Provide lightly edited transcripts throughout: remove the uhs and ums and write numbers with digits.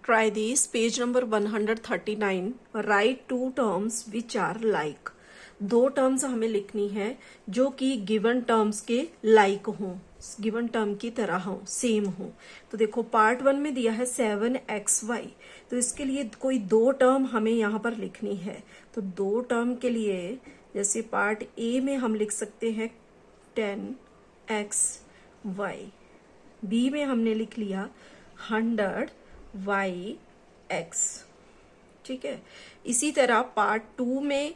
Try this. Page number 139. Write two terms which are like. दो terms हमें लिखनी है जो कि गिवन टर्म्स के लाइक हों, गिवन टर्म की तरह हो, सेम हो। तो देखो पार्ट 1 में दिया है 7xy, तो इसके लिए कोई दो टर्म हमें यहाँ पर लिखनी है। तो दो टर्म के लिए जैसे पार्ट ए में हम लिख सकते हैं 10xy, बी में हमने लिख लिया 100yx, ठीक है। इसी तरह पार्ट 2 में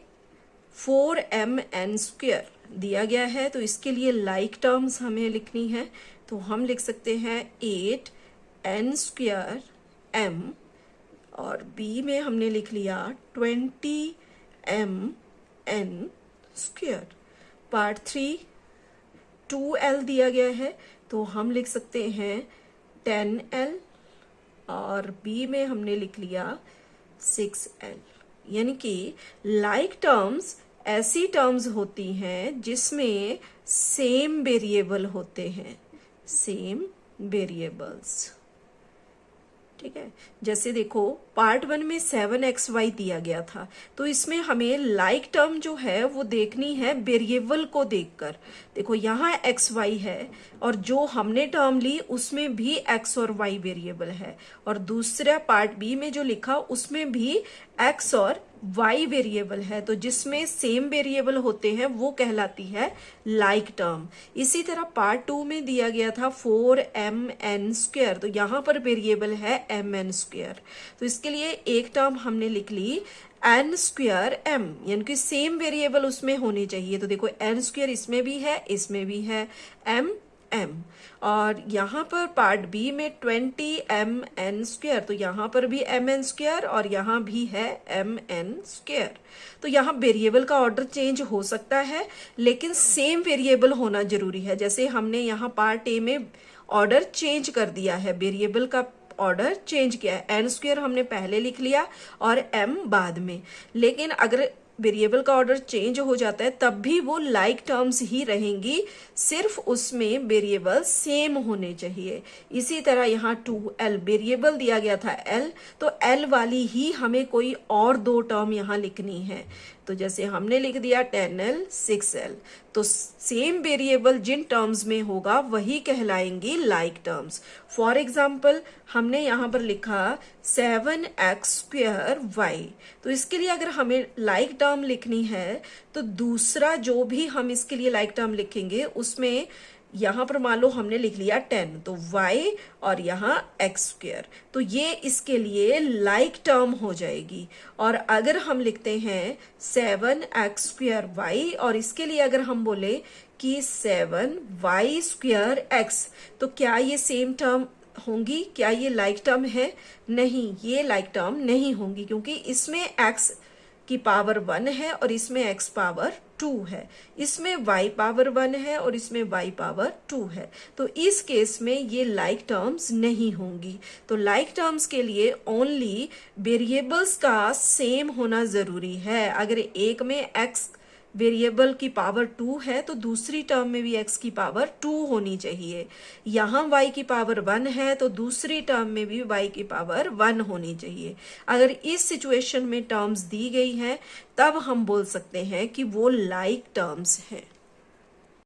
4mn² दिया गया है, तो इसके लिए लाइक टर्म्स हमें लिखनी है। तो हम लिख सकते हैं 8n² m, और b में हमने लिख लिया 20mn²। पार्ट 3 2l दिया गया है, तो हम लिख सकते हैं 10l, और b में हमने लिख लिया 6l। यानी कि लाइक टर्म्स ऐसी टर्म्स होती हैं जिसमें सेम वेरिएबल होते हैं, सेम वेरिएबल्स, ठीक है। जैसे देखो पार्ट 1 में 7xy दिया गया था, तो इसमें हमें लाइक टर्म जो है वो देखनी है वेरिएबल को देखकर। देखो यहाँ xy है, और जो हमने टर्म ली उसमें भी x और y वेरिएबल है, और दूसरा पार्ट बी में जो लिखा उसमें भी x और y वेरिएबल है। तो जिसमें सेम वेरिएबल होते हैं वो कहलाती है लाइक टर्म। इसी तरह पार्ट 2 में दिया गया था 4mn², तो यहाँ पर वेरिएबल है mn²। तो इसके लिए एक टर्म हमने लिख ली n²m, यानी कि सेम वेरिएबल उसमें होने चाहिए। तो देखो n² इसमें भी है, इसमें भी है, m। और यहाँ पर पार्ट बी में 20mn², तो यहाँ पर भी mn² और यहाँ भी है mn²। तो यहाँ वेरिएबल का ऑर्डर चेंज हो सकता है, लेकिन सेम वेरिएबल होना जरूरी है। जैसे हमने यहाँ पार्ट ए में ऑर्डर चेंज कर दिया है, वेरिएबल का ऑर्डर चेंज किया है, n² हमने पहले लिख लिया और m बाद में। लेकिन अगर वेरिएबल का ऑर्डर चेंज हो जाता है तब भी वो लाइक टर्म्स ही रहेंगी, सिर्फ उसमें वेरिएबल सेम होने चाहिए। इसी तरह यहाँ 2l वेरिएबल दिया गया था l, तो l वाली ही हमें कोई और दो टर्म यहाँ लिखनी है। तो जैसे हमने लिख दिया 10l 6l, तो सेम वेरिएबल जिन टर्म्स में होगा वही कहलाएंगी लाइक टर्म्स। फॉर एग्जाम्पल हमने यहाँ पर लिखा 7x²y, तो इसके लिए अगर हमें लाइक टर्म लिखनी है तो दूसरा जो भी हम इसके लिए लाइक टर्म लिखेंगे उसमें यहाँ पर मान लो हमने लिख लिया 10, तो y और यहाँ x², तो ये इसके लिए लाइक टर्म हो जाएगी। और अगर हम लिखते हैं 7x²y, और इसके लिए अगर हम बोले कि 7y²x, तो क्या ये सेम टर्म होंगी? क्या ये लाइक टर्म है? नहीं, ये लाइक टर्म नहीं होंगी, क्योंकि इसमें x की पावर 1 है और इसमें x पावर 2 है, इसमें y पावर 1 है और इसमें y पावर 2 है। तो इस केस में ये लाइक टर्म्स नहीं होंगी। तो लाइक टर्म्स के लिए ओनली वेरिएबल्स का सेम होना जरूरी है। अगर एक में x वेरिएबल की पावर 2 है तो दूसरी टर्म में भी x की पावर 2 होनी चाहिए। यहाँ y की पावर 1 है तो दूसरी टर्म में भी y की पावर 1 होनी चाहिए। अगर इस सिचुएशन में टर्म्स दी गई हैं तब हम बोल सकते हैं कि वो लाइक टर्म्स हैं।